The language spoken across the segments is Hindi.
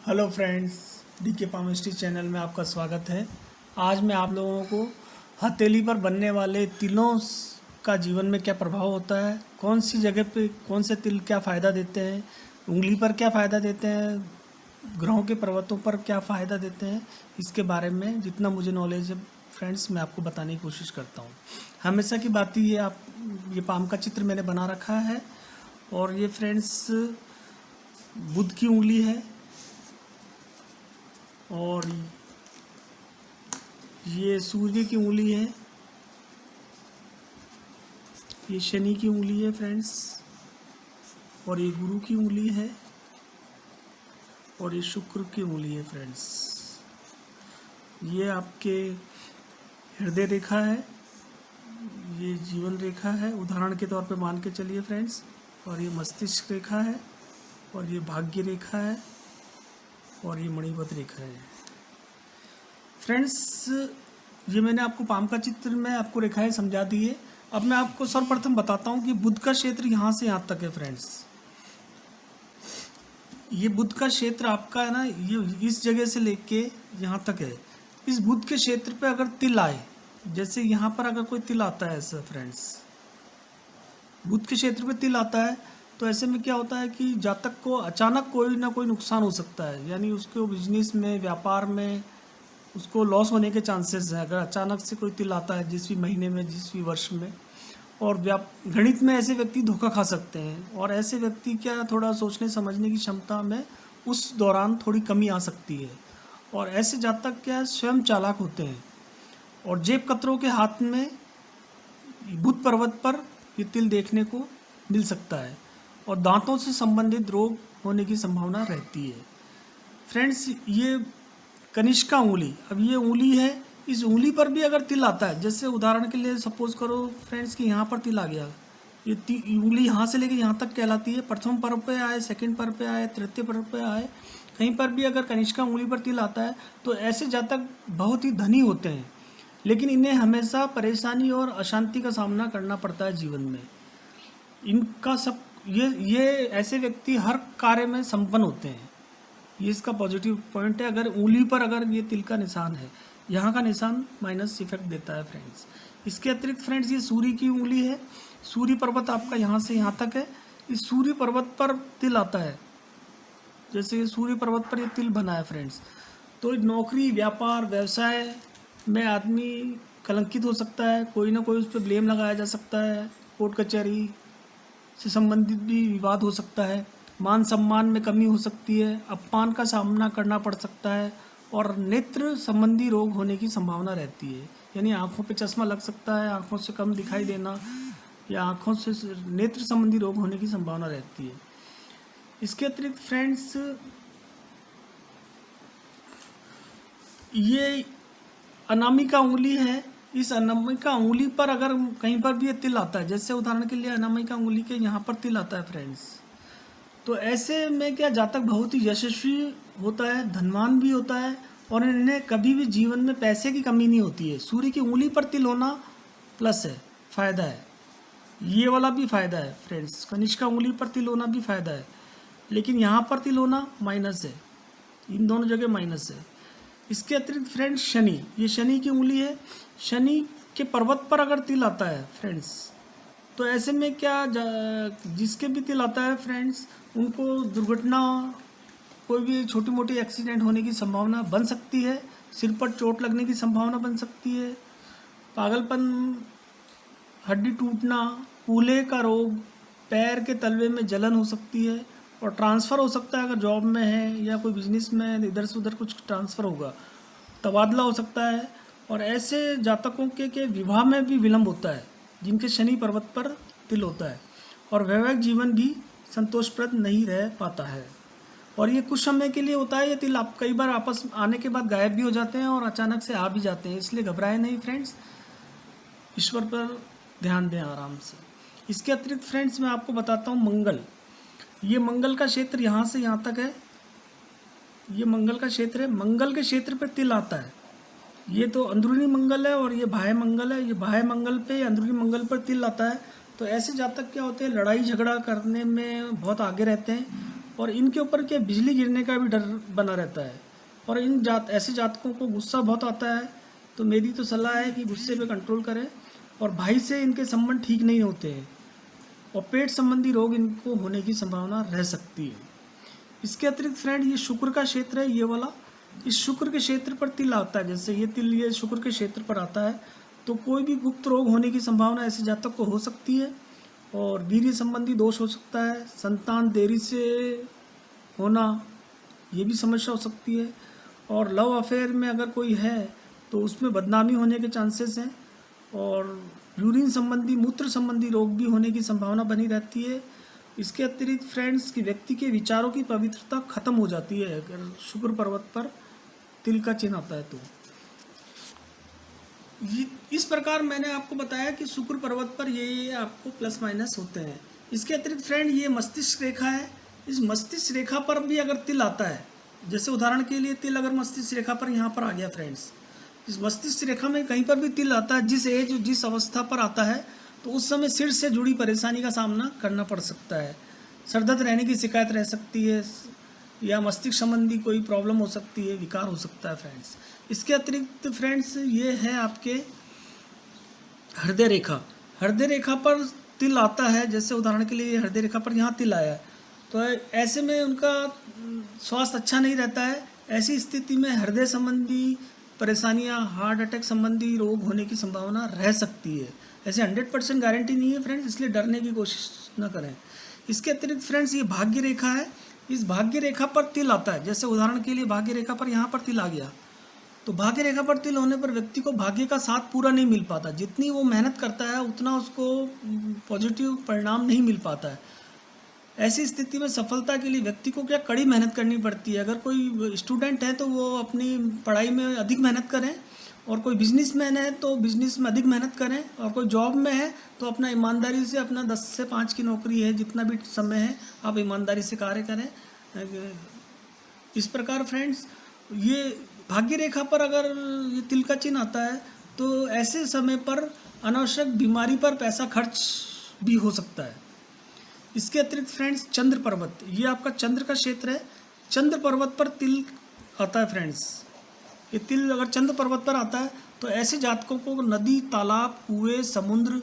Hello friends, DK palmistry channel में आपका स्वागत है। आज मैं आप लोगों को हथेली पर बनने वाले तिलों का जीवन में क्या प्रभाव होता है, कौन सी जगह पे कौन से तिल क्या फ़ायदा देते हैं, उंगली पर क्या फ़ायदा देते हैं, ग्रहों के पर्वतों पर क्या फ़ायदा देते हैं, इसके बारे में जितना मुझे नॉलेज है फ्रेंड्स मैं आपको बताने की कोशिश करता हूँ। हमेशा की बात ही ये पाम का चित्र मैंने बना रखा है और ये फ्रेंड्स बुध की उंगली है और ये सूर्य की उंगली है, ये शनि की उंगली है फ्रेंड्स, और ये गुरु की उंगली है और ये शुक्र की उंगली है फ्रेंड्स। ये आपके हृदय रेखा है, ये जीवन रेखा है उदाहरण के तौर पे मान के चलिए फ्रेंड्स, और ये मस्तिष्क रेखा है और ये भाग्य रेखा है और ये मणिपत रेखा है फ्रेंड्स। ये मैंने आपको पाम का चित्र में आपको रेखाएं समझा दी है। अब मैं आपको सर्वप्रथम बताता हूँ कि बुध का क्षेत्र यहाँ से यहाँ तक है फ्रेंड्स। ये बुध का क्षेत्र आपका है ना, ये इस जगह से लेके यहाँ तक है। इस बुध के क्षेत्र पे अगर तिल आए, जैसे यहाँ पर अगर कोई तिल आता है ऐसा फ्रेंड्स, बुध के क्षेत्र पे तिल आता है तो ऐसे में क्या होता है कि जातक को अचानक कोई ना कोई नुकसान हो सकता है, यानी उसको बिजनेस में, व्यापार में उसको लॉस होने के चांसेस हैं अगर अचानक से कोई तिल आता है जिस भी महीने में, जिस भी वर्ष में। और गणित में ऐसे व्यक्ति धोखा खा सकते हैं और ऐसे व्यक्ति क्या थोड़ा सोचने समझने की क्षमता में उस दौरान थोड़ी कमी आ सकती है। और ऐसे जातक क्या स्वयं चालाक होते हैं और जेब कतरों के हाथ में बुध पर्वत पर ये तिल देखने को मिल सकता है और दांतों से संबंधित रोग होने की संभावना रहती है फ्रेंड्स। ये कनिष्का उंगली, अब ये उंगली है, इस उंगली पर भी अगर तिल आता है, जैसे उदाहरण के लिए सपोज करो फ्रेंड्स कि यहाँ पर तिल आ गया, ये उंगली यहाँ से लेकर यहाँ तक कहलाती है। प्रथम पर्व पे आए, सेकंड पर्व पे आए, तृतीय पर्व पे आए, कहीं पर भी अगर कनिष्का उंगली पर तिल आता है तो ऐसे जातक बहुत ही धनी होते हैं, लेकिन इन्हें हमेशा परेशानी और अशांति का सामना करना पड़ता है जीवन में। इनका सब ये ऐसे व्यक्ति हर कार्य में संपन्न होते हैं, ये इसका पॉजिटिव पॉइंट है। अगर उंगली पर अगर ये तिल का निशान है, यहाँ का निशान माइनस इफेक्ट देता है फ्रेंड्स। इसके अतिरिक्त फ्रेंड्स ये सूर्य की उंगली है, सूर्य पर्वत आपका यहाँ से यहाँ तक है। इस सूर्य पर्वत पर तिल आता है, जैसे ये सूर्य पर्वत पर ये तिल बना है फ्रेंड्स, तो नौकरी, व्यापार, व्यवसाय में आदमी कलंकित हो सकता है, कोई ना कोई उस पर ब्लेम लगाया जा सकता है, कोर्ट कचहरी से संबंधित भी विवाद हो सकता है, मान सम्मान में कमी हो सकती है, अपमान का सामना करना पड़ सकता है और नेत्र संबंधी रोग होने की संभावना रहती है, यानी आंखों पे चश्मा लग सकता है, आंखों से कम दिखाई देना या आंखों से नेत्र संबंधी रोग होने की संभावना रहती है। इसके अतिरिक्त फ्रेंड्स ये अनामिका उंगली है, इस अनामिका उंगली पर अगर कहीं पर भी ये तिल आता है, जैसे उदाहरण के लिए अनामिका उंगली के यहाँ पर तिल आता है फ्रेंड्स, तो ऐसे में क्या जातक बहुत ही यशस्वी होता है, धनवान भी होता है और इन्हें कभी भी जीवन में पैसे की कमी नहीं होती है। सूर्य की उंगली पर तिल होना प्लस है, फ़ायदा है, ये वाला भी फ़ायदा है फ्रेंड्स। कनिष्का उंगली पर तिल होना भी फ़ायदा है, लेकिन यहाँ पर तिल होना माइनस है, इन दोनों जगह माइनस है। इसके अतिरिक्त फ्रेंड्स शनि, ये शनि की उंगली है, शनि के पर्वत पर अगर तिल आता है फ्रेंड्स, तो ऐसे में क्या जिसके भी तिल आता है फ्रेंड्स उनको दुर्घटना, कोई भी छोटी मोटी एक्सीडेंट होने की संभावना बन सकती है, सिर पर चोट लगने की संभावना बन सकती है, पागलपन, हड्डी टूटना, कूल्हे का रोग, पैर के तलवे में जलन हो सकती है और ट्रांसफ़र हो सकता है अगर जॉब में है या कोई बिजनेस में इधर से उधर कुछ ट्रांसफ़र होगा, तबादला हो सकता है। और ऐसे जातकों के विवाह में भी विलम्ब होता है जिनके शनि पर्वत पर तिल होता है, और वैवाहिक जीवन भी संतोषप्रद नहीं रह पाता है। और ये कुछ समय के लिए होता है, ये तिल आप कई बार आपस आने के बाद गायब भी हो जाते हैं और अचानक से आ भी जाते हैं, इसलिए घबराएं नहीं फ्रेंड्स, ईश्वर पर ध्यान दें आराम से। इसके अतिरिक्त फ्रेंड्स मैं आपको बताता हूँ मंगल, ये मंगल का क्षेत्र यहाँ से यहाँ तक है, ये मंगल का क्षेत्र है। मंगल के क्षेत्र पर तिल आता है, ये तो अंदरूनी मंगल है और ये बाह्य मंगल है, ये बाह्य मंगल पे अंदरूनी मंगल पर तिल आता है। तो ऐसे जातक क्या होते हैं, लड़ाई झगड़ा करने में बहुत आगे रहते हैं और इनके ऊपर क्या बिजली गिरने का भी डर बना रहता है। और ऐसे जातकों को गुस्सा बहुत आता है, तो मेरी तो सलाह है कि गुस्से पे कंट्रोल करें। और भाई से इनके संबंध ठीक नहीं होते हैं, और पेट संबंधी रोग इनको होने की संभावना रह सकती है। इसके अतिरिक्त फ्रेंड, ये शुक्र का क्षेत्र है, ये वाला, इस शुक्र के क्षेत्र पर तिल आता है। जैसे ये तिल ये शुक्र के क्षेत्र पर आता है, तो कोई भी गुप्त रोग होने की संभावना ऐसे जातक को हो सकती है। और वीर्य संबंधी दोष हो सकता है, संतान देरी से होना, ये भी समस्या हो सकती है। और लव अफेयर में अगर कोई है तो उसमें बदनामी होने के चांसेस हैं। और यूरिन संबंधी, मूत्र संबंधी रोग भी होने की संभावना बनी रहती है। इसके अतिरिक्त फ्रेंड्स कि व्यक्ति के विचारों की पवित्रता खत्म हो जाती है अगर शुक्र पर्वत पर तिल का चिन्ह आता है तो। इस प्रकार मैंने आपको बताया कि शुक्र पर्वत पर ये आपको प्लस माइनस होते हैं। इसके अतिरिक्त फ्रेंड, ये मस्तिष्क रेखा है, इस मस्तिष्क रेखा पर भी अगर तिल आता है, जैसे उदाहरण के लिए तिल अगर मस्तिष्क रेखा पर यहाँ पर आ गया फ्रेंड्स, इस मस्तिष्क रेखा में कहीं पर भी तिल आता है, जिस एज जिस अवस्था पर आता है, तो उस समय सिर से जुड़ी परेशानी का सामना करना पड़ सकता है। सरदर्द रहने की शिकायत रह सकती है, या मस्तिष्क संबंधी कोई प्रॉब्लम हो सकती है, विकार हो सकता है फ्रेंड्स। इसके अतिरिक्त फ्रेंड्स, ये है आपके हृदय रेखा। हृदय रेखा पर तिल आता है, जैसे उदाहरण के लिए हृदय रेखा पर यहाँ तिल आया है, तो ऐसे में उनका स्वास्थ्य अच्छा नहीं रहता है। ऐसी स्थिति में हृदय संबंधी परेशानियां, हार्ट अटैक संबंधी रोग होने की संभावना रह सकती है। ऐसे 100% गारंटी नहीं है फ्रेंड्स, इसलिए डरने की कोशिश न करें। इसके अतिरिक्त फ्रेंड्स, ये भाग्य रेखा है, इस भाग्य रेखा पर तिल आता है, जैसे उदाहरण के लिए भाग्य रेखा पर यहाँ पर तिल आ गया, तो भाग्य रेखा पर तिल होने पर व्यक्ति को भाग्य का साथ पूरा नहीं मिल पाता। जितनी वो मेहनत करता है उतना उसको पॉजिटिव परिणाम नहीं मिल पाता है। ऐसी स्थिति में सफलता के लिए व्यक्ति को क्या कड़ी मेहनत करनी पड़ती है। अगर कोई स्टूडेंट है तो वो अपनी पढ़ाई में अधिक मेहनत करें, और कोई बिजनेसमैन है तो बिजनेस में अधिक मेहनत करें, और कोई जॉब में है तो अपना ईमानदारी से, अपना 10 से 5 की नौकरी है, जितना भी समय है आप ईमानदारी से कार्य करें। इस प्रकार फ्रेंड्स, ये भाग्य रेखा पर अगर ये तिल का चिन्ह आता है तो ऐसे समय पर अनावश्यक बीमारी पर पैसा खर्च भी हो सकता है। इसके अतिरिक्त फ्रेंड्स, चंद्र पर्वत, ये आपका चंद्र का क्षेत्र है। चंद्र पर्वत पर तिल आता है फ्रेंड्स, ये तिल अगर चंद्र पर्वत पर आता है तो ऐसे जातकों को नदी, तालाब, कुएं, समुद्र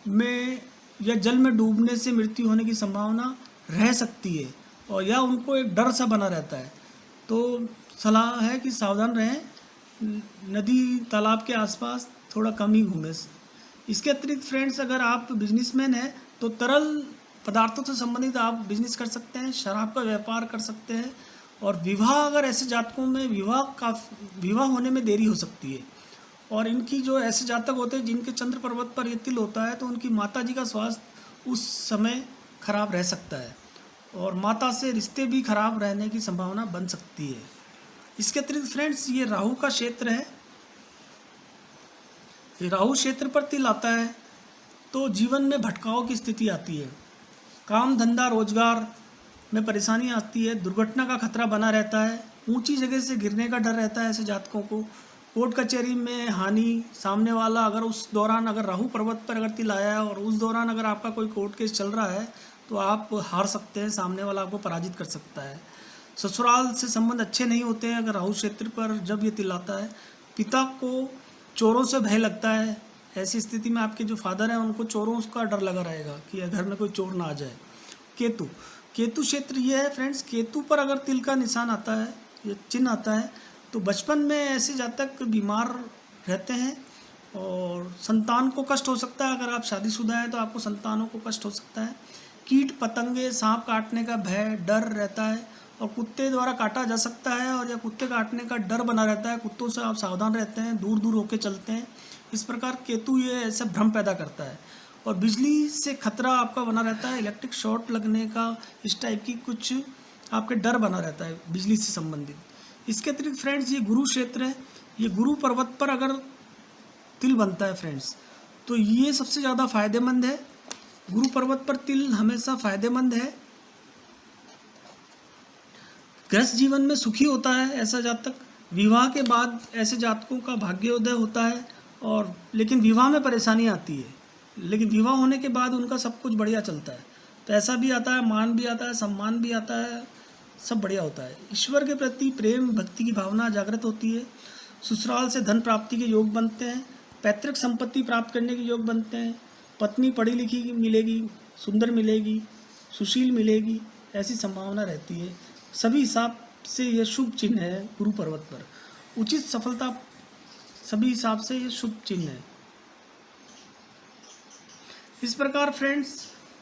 में या जल में डूबने से मृत्यु होने की संभावना रह सकती है, और या उनको एक डर सा बना रहता है। तो सलाह है कि सावधान रहें, नदी तालाब के आसपास थोड़ा कम ही घूमें। इसके अतिरिक्त फ्रेंड्स, अगर आप बिजनेसमैन हैं तो तरल पदार्थों से संबंधित आप बिजनेस कर सकते हैं, शराब का व्यापार कर सकते हैं। और विवाह, अगर ऐसे जातकों में विवाह होने में देरी हो सकती है। और इनकी जो ऐसे जातक होते हैं जिनके चंद्र पर्वत पर ये तिल होता है, तो उनकी माता जी का स्वास्थ्य उस समय खराब रह सकता है, और माता से रिश्ते भी खराब रहने की संभावना बन सकती है। इसके अतिरिक्त फ्रेंड्स, ये राहु का क्षेत्र है, ये राहु क्षेत्र पर तिल आता है तो जीवन में भटकाव की स्थिति आती है, काम धंधा रोजगार में परेशानी आती है, दुर्घटना का खतरा बना रहता है, ऊंची जगह से गिरने का डर रहता है ऐसे जातकों को, कोर्ट कचहरी में हानि, सामने वाला अगर उस दौरान अगर राहु पर्वत पर अगर तिल आया है और उस दौरान अगर आपका कोई कोर्ट केस चल रहा है तो आप हार सकते हैं, सामने वाला आपको पराजित कर सकता है। ससुराल से संबंध अच्छे नहीं होते हैं अगर राहु क्षेत्र पर जब ये तिल आता है। पिता को चोरों से भय लगता है, ऐसी स्थिति में आपके जो फादर हैं उनको चोरों का डर लगा रहेगा कि घर में कोई चोर ना आ जाए। केतु क्षेत्र ये है फ्रेंड्स, केतु पर अगर तिल का निशान आता है, ये चिन्ह आता है, तो बचपन में ऐसे जातक बीमार रहते हैं और संतान को कष्ट हो सकता है। अगर आप शादीशुदा हैं तो आपको संतानों को कष्ट हो सकता है। कीट पतंगे, सांप काटने का भय, डर रहता है, और कुत्ते द्वारा काटा जा सकता है, और या कुत्ते काटने का डर बना रहता है। कुत्तों से आप सावधान रहते हैं, दूर दूर होकर चलते हैं। इस प्रकार केतु ये ऐसे भ्रम पैदा करता है। और बिजली से खतरा आपका बना रहता है, इलेक्ट्रिक शॉर्ट लगने का, इस टाइप की कुछ आपके डर बना रहता है बिजली से संबंधित। इसके अतिरिक्त फ्रेंड्स, ये गुरु क्षेत्र है, ये गुरु पर्वत पर अगर तिल बनता है फ्रेंड्स तो ये सबसे ज़्यादा फायदेमंद है। गुरु पर्वत पर तिल हमेशा फायदेमंद है। गृहस्थ जीवन में सुखी होता है ऐसा जातक। विवाह के बाद ऐसे जातकों का भाग्योदय होता है, और लेकिन विवाह में परेशानी आती है, लेकिन विवाह होने के बाद उनका सब कुछ बढ़िया चलता है। पैसा भी आता है, मान भी आता है, सम्मान भी आता है, सब बढ़िया होता है। ईश्वर के प्रति प्रेम भक्ति की भावना जागृत होती है। ससुराल से धन प्राप्ति के योग बनते हैं। पैतृक संपत्ति प्राप्त करने के योग बनते हैं। पत्नी पढ़ी लिखी मिलेगी, सुंदर मिलेगी, सुशील मिलेगी, ऐसी संभावना रहती है। सभी हिसाब से यह शुभ चिन्ह है। गुरु पर्वत पर उचित सफलता सभी हिसाब से यह शुभ चिन्ह है। इस प्रकार फ्रेंड्स,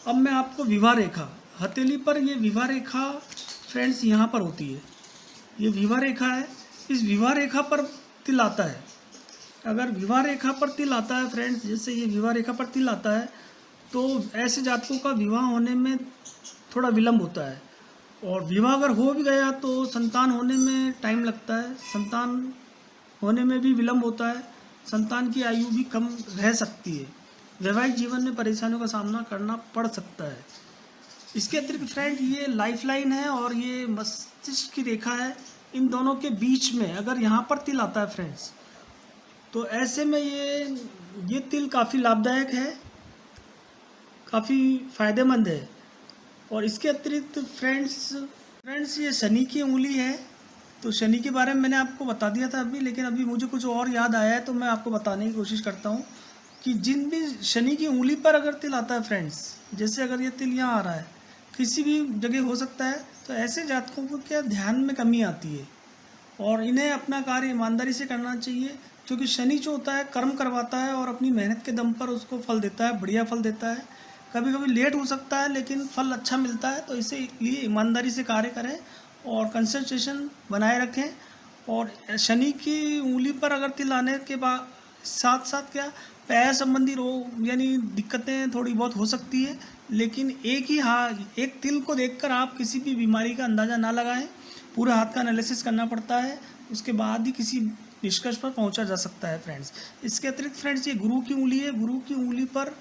अब मैं आपको विवाह रेखा, हथेली पर ये विवाह रेखा फ्रेंड्स यहाँ पर होती है। ये विवाह रेखा है। इस विवाह रेखा पर तिल आता है। अगर विवाह रेखा पर तिल आता है फ्रेंड्स, जैसे ये विवाह रेखा पर तिल आता है, तो ऐसे जातकों का विवाह होने में थोड़ा विलंब होता है। और विवाह अगर हो भी गया तो संतान होने में टाइम लगता है, संतान होने में भी विलंब होता है, संतान की आयु भी कम रह सकती है, वैवाहिक जीवन में परेशानियों का सामना करना पड़ सकता है। इसके अतिरिक्त फ्रेंड, ये लाइफ लाइन है और ये मस्तिष्क की रेखा है। इन दोनों के बीच में अगर यहाँ पर तिल आता है फ्रेंड्स, तो ऐसे में ये तिल काफ़ी लाभदायक है, काफ़ी फ़ायदेमंद है। और इसके अतिरिक्त फ्रेंड्स ये शनि की उंगली है। तो शनि के बारे में मैंने आपको बता दिया था अभी, लेकिन अभी मुझे कुछ और याद आया है तो मैं आपको बताने की कोशिश करता हूँ कि जिन भी शनि की उंगली पर अगर तिल आता है फ्रेंड्स, जैसे अगर ये तिल यहाँ आ रहा है, किसी भी जगह हो सकता है, तो ऐसे जातकों को क्या ध्यान में कमी आती है और इन्हें अपना कार्य ईमानदारी से करना चाहिए, क्योंकि शनि जो होता है कर्म करवाता है और अपनी मेहनत के दम पर उसको फल देता है, बढ़िया फल देता है। कभी कभी लेट हो सकता है लेकिन फल अच्छा मिलता है। तो इसीलिए ईमानदारी से कार्य करें और कंसंट्रेशन बनाए रखें। और शनि की उंगली पर अगर तिल आने के बाद साथ साथ क्या पैर संबंधी रोग यानी दिक्कतें थोड़ी बहुत हो सकती है, लेकिन एक तिल को देखकर आप किसी भी बीमारी का अंदाज़ा ना लगाएं। पूरे हाथ का एनालिसिस करना पड़ता है, उसके बाद ही किसी निष्कर्ष पर पहुंचा जा सकता है फ्रेंड्स। इसके अतिरिक्त फ्रेंड्स, ये गुरु की उंगली है। गुरु की उंगली पर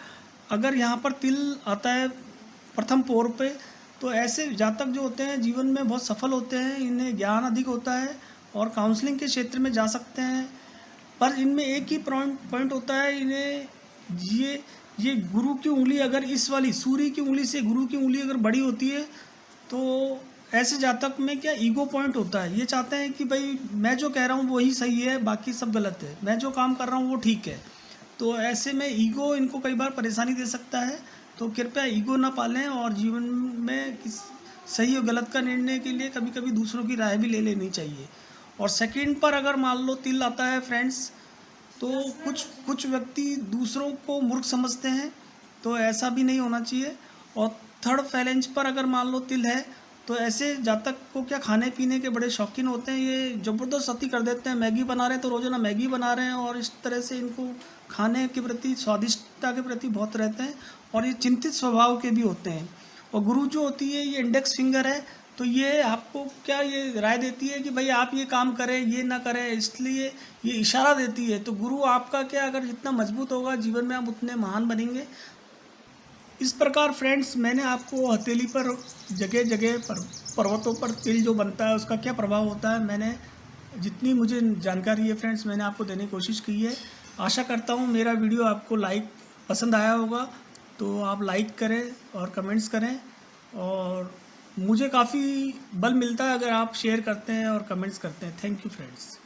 अगर यहाँ पर तिल आता है प्रथम पोर पे, तो ऐसे जातक जो होते हैं जीवन में बहुत सफल होते हैं, इन्हें ज्ञान अधिक होता है और काउंसलिंग के क्षेत्र में जा सकते हैं। पर इनमें एक ही पॉइंट होता है, इन्हें ये गुरु की उंगली अगर इस वाली सूर्य की उंगली से गुरु की उंगली अगर बड़ी होती है, तो ऐसे जातक में क्या ईगो पॉइंट होता है। ये चाहते हैं कि भाई मैं जो कह रहा हूँ वही सही है, बाकी सब गलत है, मैं जो काम कर रहा हूँ वो ठीक है। तो ऐसे में ईगो इनको कई बार परेशानी दे सकता है। तो कृपया ईगो ना पालें और जीवन में सही और गलत का निर्णय के लिए कभी कभी दूसरों की राय भी ले लेनी चाहिए। और सेकंड पर अगर मान लो तिल आता है फ्रेंड्स, तो कुछ व्यक्ति दूसरों को मूर्ख समझते हैं, तो ऐसा भी नहीं होना चाहिए। और थर्ड फैलेंज पर अगर मान लो तिल है, तो ऐसे जातक को क्या खाने पीने के बड़े शौकीन होते हैं। ये ज़बरदस्त अति कर देते हैं, मैगी बना रहे हैं तो रोज़ाना मैगी बना रहे हैं, और इस तरह से इनको खाने के प्रति स्वादिष्टता के प्रति बहुत रहते हैं और ये चिंतित स्वभाव के भी होते हैं। और गुरु जो होती है ये इंडेक्स फिंगर है, तो ये आपको क्या ये राय देती है कि भाई आप ये काम करें, ये ना करें, इसलिए ये इशारा देती है। तो गुरु आपका क्या अगर जितना मजबूत होगा जीवन में आप उतने महान बनेंगे। इस प्रकार फ्रेंड्स, मैंने आपको हथेली पर जगह जगह पर पर्वतों पर तिल जो बनता है उसका क्या प्रभाव होता है, मैंने जितनी मुझे जानकारी है फ्रेंड्स मैंने आपको देने की कोशिश की है। आशा करता हूँ मेरा वीडियो आपको पसंद आया होगा, तो आप लाइक करें और कमेंट्स करें, और मुझे काफ़ी बल मिलता है अगर आप शेयर करते हैं और कमेंट्स करते हैं। Thank you friends.